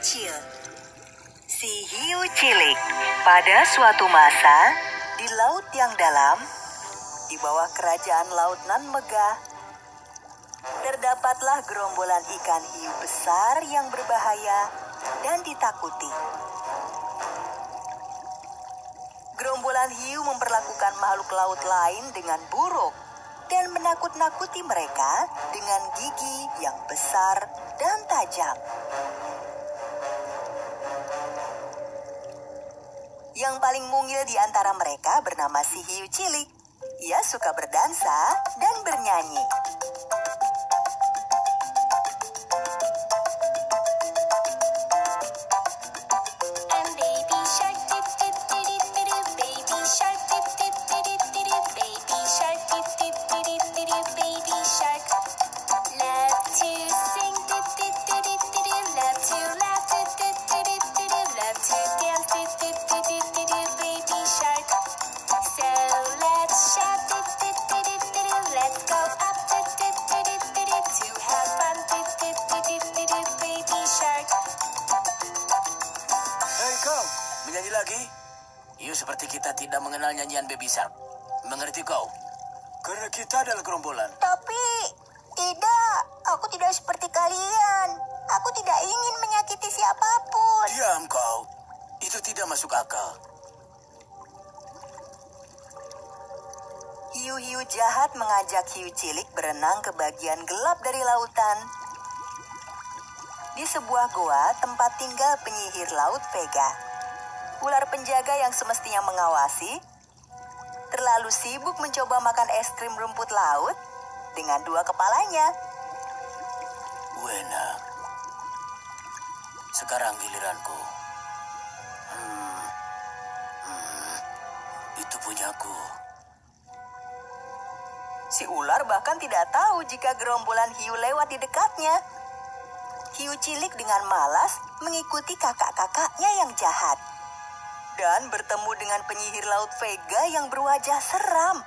kecil. Si hiu cilik. Pada suatu masa, di laut yang dalam, di bawah kerajaan laut nan megah, terdapatlah gerombolan ikan hiu besar yang berbahaya dan ditakuti. Gerombolan hiu memperlakukan makhluk laut lain dengan buruk dan menakut-nakuti mereka dengan gigi yang besar dan tajam. Yang paling mungil di antara mereka bernama si hiu cilik. Ia suka berdansa dan bernyanyi. Hei kau, menyanyi lagi? Iyo seperti kita tidak mengenal nyanyian Baby Shark. Mengerti kau? Karena kita adalah gerombolan. Tapi, tidak. Aku tidak seperti kalian. Aku tidak ingin menyakiti siapapun. Diam kau. Itu tidak masuk akal. Hiu-hiu jahat mengajak hiu cilik berenang ke bagian gelap dari lautan. Di sebuah goa tempat tinggal penyihir laut Vega. Ular penjaga yang semestinya mengawasi, terlalu sibuk mencoba makan es krim rumput laut dengan dua kepalanya. Wena. Sekarang giliranku. Itu punyaku. Si ular bahkan tidak tahu jika gerombolan hiu lewat di dekatnya. Hiu cilik dengan malas mengikuti kakak-kakaknya yang jahat. Dan bertemu dengan penyihir laut Vega yang berwajah seram.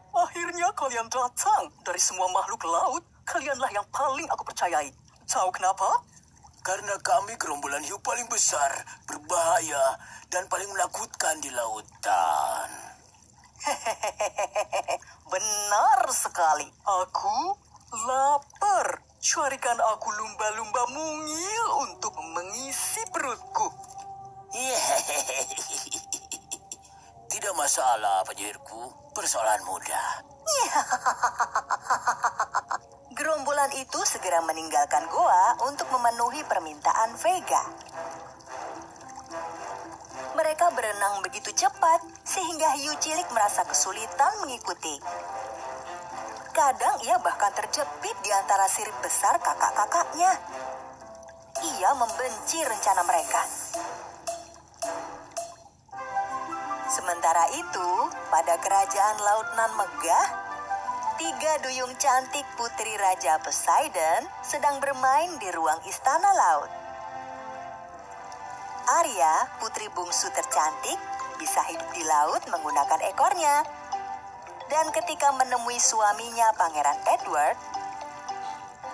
Akhirnya kalian datang. Dari semua makhluk laut, kalianlah yang paling aku percayai. Tahu kenapa? Karena kami gerombolan hiu paling besar, berbahaya, dan paling menakutkan di lautan. Benar sekali. Aku lapar. Carikan aku lumba-lumba mungil untuk mengisi perutku. Tidak masalah, penyihirku. Persoalan mudah. Gerombolan itu segera meninggalkan goa untuk memenuhi permintaan Vega. Mereka berenang begitu cepat sehingga hiu cilik merasa kesulitan mengikuti. Kadang ia bahkan terjepit di antara sirip besar kakak-kakaknya. Ia membenci rencana mereka. Sementara itu, pada kerajaan laut nan megah, 3 duyung cantik putri Raja Poseidon sedang bermain di ruang istana laut. Arya, putri bungsu tercantik, bisa hidup di laut menggunakan ekornya. Dan ketika menemui suaminya Pangeran Edward,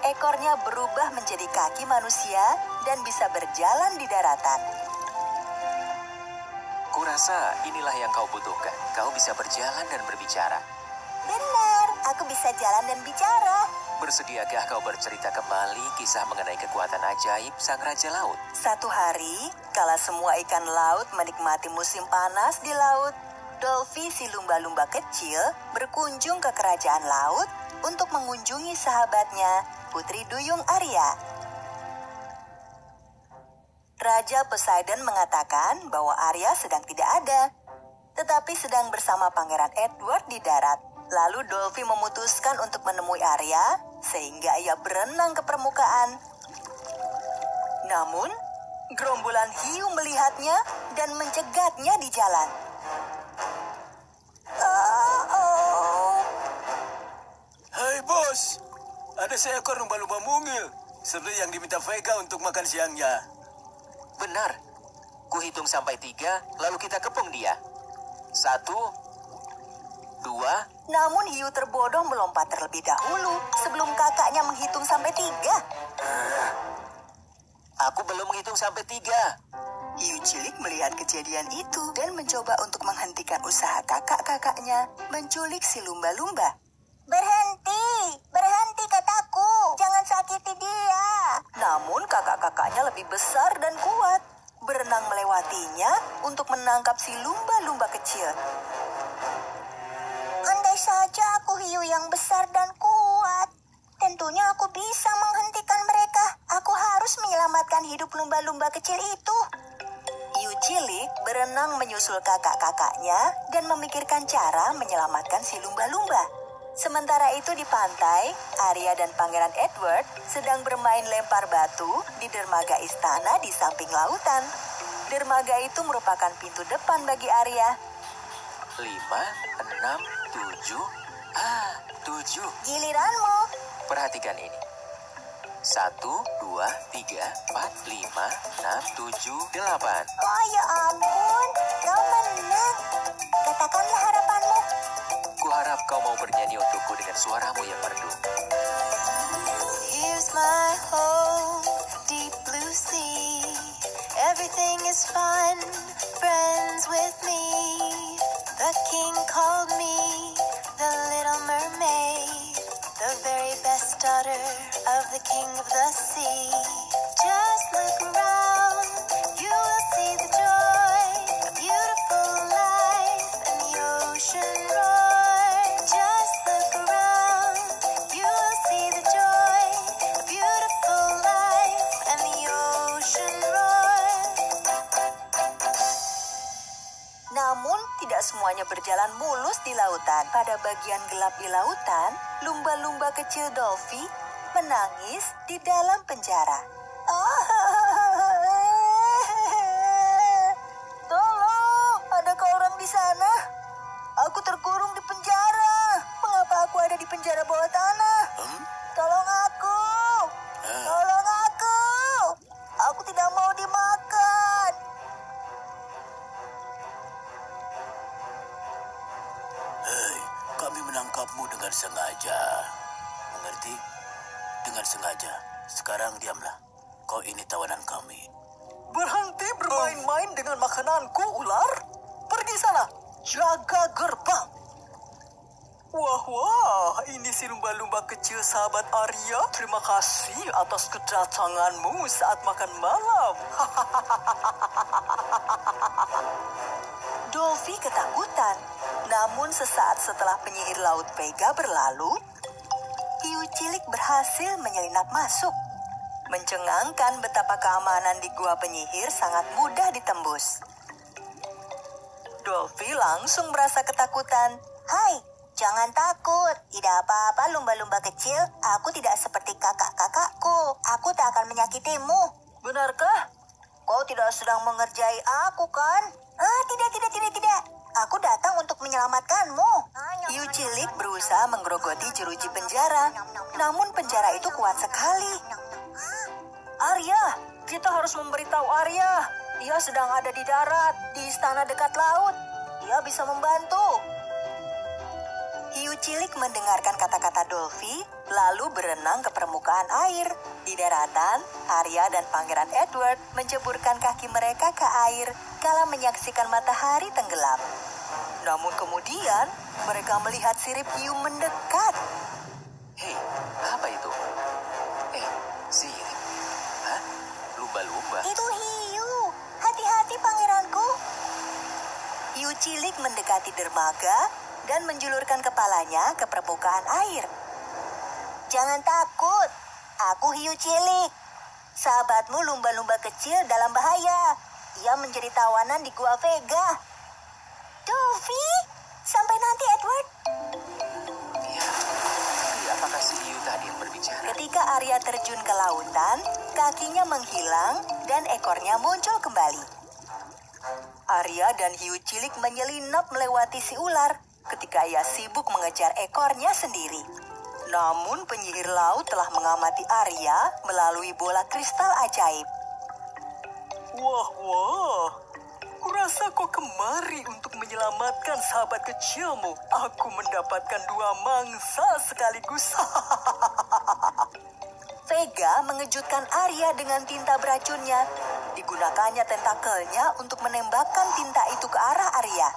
ekornya berubah menjadi kaki manusia dan bisa berjalan di daratan. Kurasa inilah yang kau butuhkan. Kau bisa berjalan dan berbicara. Benar, aku bisa jalan dan bicara. Bersediakah kau bercerita kembali kisah mengenai kekuatan ajaib Sang Raja Laut? Suatu hari, kala semua ikan laut menikmati musim panas di laut, Dolphy si lumba-lumba kecil berkunjung ke kerajaan laut untuk mengunjungi sahabatnya, Putri Duyung Arya. Raja Poseidon mengatakan bahwa Arya sedang tidak ada, tetapi sedang bersama Pangeran Edward di darat. Lalu Dolphy memutuskan untuk menemui Arya, sehingga ia berenang ke permukaan. Namun, gerombolan hiu melihatnya dan mencegatnya di jalan. Hai bos, ada seekor lumba-lumba mungil, seperti yang diminta Vega untuk makan siangnya. Benar. Kuhitung sampai 3, lalu kita kepung dia. 1, 2. Namun hiu terbodoh melompat terlebih dahulu sebelum kakaknya menghitung sampai 3. Aku belum menghitung sampai 3. Hiu cilik melihat kejadian itu dan mencoba untuk menghentikan usaha kakak-kakaknya menculik si lumba-lumba. Berhenti, berhenti kataku, jangan sakiti dia. Namun kakak-kakaknya lebih besar dan kuat, berenang melewatinya untuk menangkap si lumba-lumba kecil. Andai saja aku hiu yang besar dan kuat, tentunya aku bisa menghentikan mereka. Aku harus menyelamatkan hidup lumba-lumba kecil itu. Hiu cilik berenang menyusul kakak-kakaknya dan memikirkan cara menyelamatkan si lumba-lumba. Sementara itu di pantai, Arya dan Pangeran Edward sedang bermain lempar batu di dermaga istana di samping lautan. Dermaga itu merupakan pintu depan bagi Arya. 5, 6, 7. 7. Giliranmu. Perhatikan ini. 1, 2, 3, 4, 5, 6, 7, 8. Oh ya ampun, kau menang. Katakanlah harapanmu. Kuharap kau mau bernyanyi untukku dengan suaramu yang merdu. Here's my home, deep blue sea. Everything is fun, friends with me. The king called me the little mermaid, the very best daughter of the king of the sea. Just look around, you will see the joy, a beautiful life, and the ocean roar. Just look around, you will see the joy, a beautiful life, and the ocean roar. Namun, tidak semuanya berjalan mulus di lautan. Pada bagian gelap di lautan, lumba-lumba kecil Dolphy menangis di dalam penjara. Tolong, adakah orang di sana? Aku terkurung di penjara. Mengapa aku ada di penjara bawah tanah? Tolong aku. Tolong aku. Aku tidak mau dimakan. Hei, kami menangkapmu dengan sengaja. Mengerti? Dengan sengaja. Sekarang diamlah. Kau ini tawanan kami. Berhenti bermain-main dengan makananku, ular. Pergi sana. Jaga gerbang. Wah, ini si lumba-lumba kecil sahabat Arya. Terima kasih atas kedatanganmu saat makan malam. Dolphy ketakutan. Namun sesaat setelah penyihir laut Vega berlalu, hiu cilik berhasil menyelinap masuk. Mencengangkan betapa keamanan di gua penyihir sangat mudah ditembus. Dolphy langsung merasa ketakutan. Hai, jangan takut. Tidak apa-apa lumba-lumba kecil. Aku tidak seperti kakak-kakakku. Aku tak akan menyakitimu. Benarkah? Kau tidak sedang mengerjai aku, kan? Tidak. Aku datang untuk menyelamatkanmu. Hiu cilik berusaha menggerogoti jeruji penjara. Namun penjara itu kuat sekali. Arya, kita harus memberitahu Arya. Dia sedang ada di darat, di istana dekat laut. Dia bisa membantu. Hiu cilik mendengarkan kata-kata Dolphy, lalu berenang ke permukaan air. Di daratan, Arya dan Pangeran Edward menjeburkan kaki mereka ke air kala menyaksikan matahari tenggelam. Namun kemudian, mereka melihat sirip hiu mendekat. Hei, apa itu? Sirip. Hah? Lumba-lumba? Itu hiu. Hati-hati pangeranku. Hiu cilik mendekati dermaga dan menjulurkan kepalanya ke permukaan air. Jangan takut. Aku hiu cilik. Sahabatmu lumba-lumba kecil dalam bahaya. Ia menjadi tawanan di Gua Vega. Dolphy, sampai nanti Edward. Ya, tapi apakah si hiu tadi yang berbicara? Ketika Arya terjun ke lautan, kakinya menghilang dan ekornya muncul kembali. Arya dan hiu cilik menyelinap melewati si ular ketika ia sibuk mengejar ekornya sendiri. Namun penyihir laut telah mengamati Arya melalui bola kristal ajaib. Wah, kurasa kau kemari untuk menyelamatkan sahabat kecilmu. Aku mendapatkan 2 mangsa sekaligus. Vega mengejutkan Arya dengan tinta beracunnya. Digunakannya tentakelnya untuk menembakkan tinta itu ke arah Arya.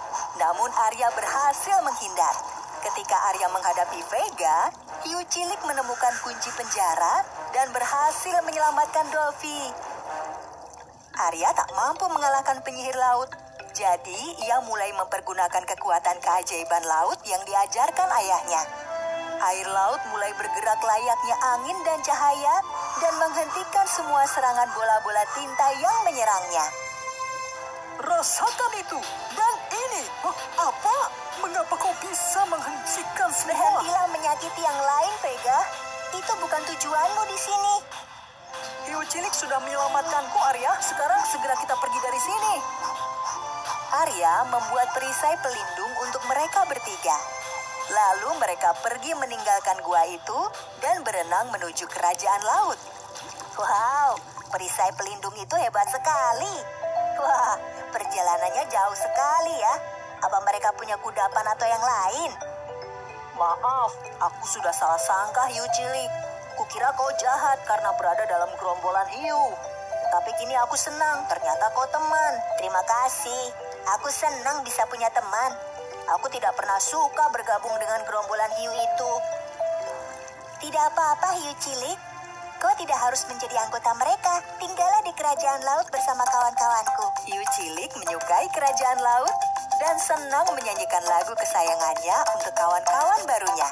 Namun Arya berhasil menghindar. Ketika Arya menghadapi Vega, hiu cilik menemukan kunci penjara dan berhasil menyelamatkan Dolphy. Arya tak mampu mengalahkan penyihir laut. Jadi, ia mulai mempergunakan kekuatan keajaiban laut yang diajarkan ayahnya. Air laut mulai bergerak layaknya angin dan cahaya dan menghentikan semua serangan bola-bola tinta yang menyerangnya. Rasakan itu. Dan ini. Apa? Mengapa kau bisa menghentikan semua? Berhentilah menyakiti yang lain, Vega. Itu bukan tujuanmu di sini. Hiu cilik sudah menyelamatkanku, Arya. Sekarang segera kita pergi dari sini. Arya membuat perisai pelindung untuk mereka bertiga. Lalu mereka pergi meninggalkan gua itu dan berenang menuju kerajaan laut. Wow, perisai pelindung itu hebat sekali. Wah, perjalanannya jauh sekali ya. Apa mereka punya kudapan atau yang lain? Maaf, aku sudah salah sangka, hiu cilik. Kukira kau jahat karena berada dalam gerombolan hiu. Tapi kini aku senang, ternyata kau teman. Terima kasih, aku senang bisa punya teman. Aku tidak pernah suka bergabung dengan gerombolan hiu itu. Tidak apa-apa, hiu cilik. Kau tidak harus menjadi anggota mereka. Tinggallah di kerajaan laut bersama kawan-kawanku. Hiu cilik menyukai kerajaan laut dan senang menyanyikan lagu kesayangannya untuk kawan-kawan barunya.